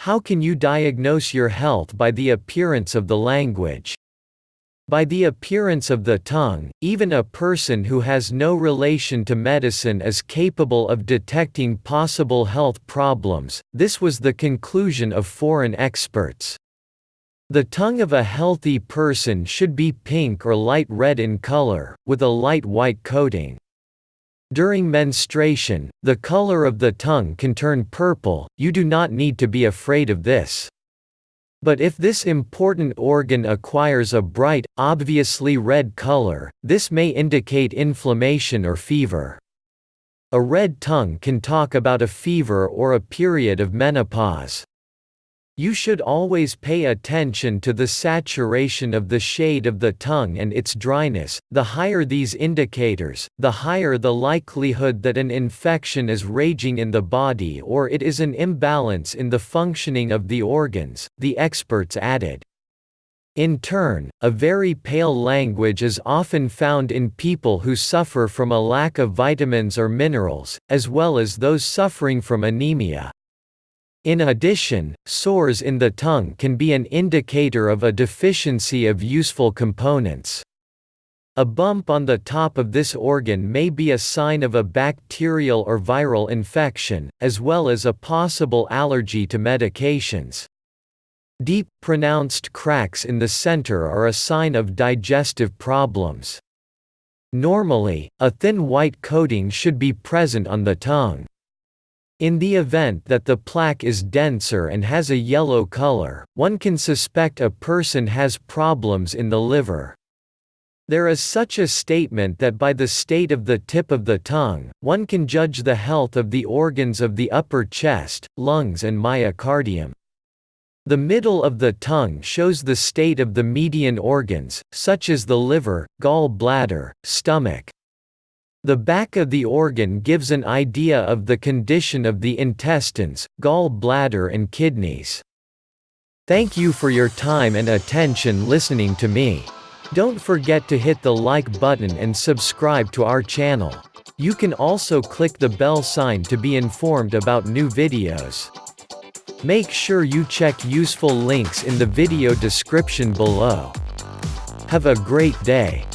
How can you diagnose your health by the appearance of the language? By the appearance of the tongue, even a person who has no relation to medicine is capable of detecting possible health problems. This was the conclusion of foreign experts. The tongue of a healthy person should be pink or light red in color, with a light white coating. During menstruation, the color of the tongue can turn purple. You do not need to be afraid of this. But if this important organ acquires a bright, obviously red color, this may indicate inflammation or fever. A red tongue can talk about a fever or a period of menopause. You should always pay attention to the saturation of the shade of the tongue and its dryness. The higher these indicators, the higher the likelihood that an infection is raging in the body or it is an imbalance in the functioning of the organs, the experts added. In turn, a very pale language is often found in people who suffer from a lack of vitamins or minerals, as well as those suffering from anemia. In addition, sores in the tongue can be an indicator of a deficiency of useful components. A bump on the top of this organ may be a sign of a bacterial or viral infection, as well as a possible allergy to medications. Deep, pronounced cracks in the center are a sign of digestive problems. Normally, a thin white coating should be present on the tongue. In the event that the plaque is denser and has a yellow color, one can suspect a person has problems in the liver. There is such a statement that by the state of the tip of the tongue, one can judge the health of the organs of the upper chest, lungs and myocardium. The middle of the tongue shows the state of the median organs, such as the liver, gall bladder, stomach. The back of the organ gives an idea of the condition of the intestines, gall bladder and kidneys. Thank you for your time and attention listening to me. Don't forget to hit the like button and subscribe to our channel. You can also click the bell sign to be informed about new videos. Make sure you check useful links in the video description below. Have a great day.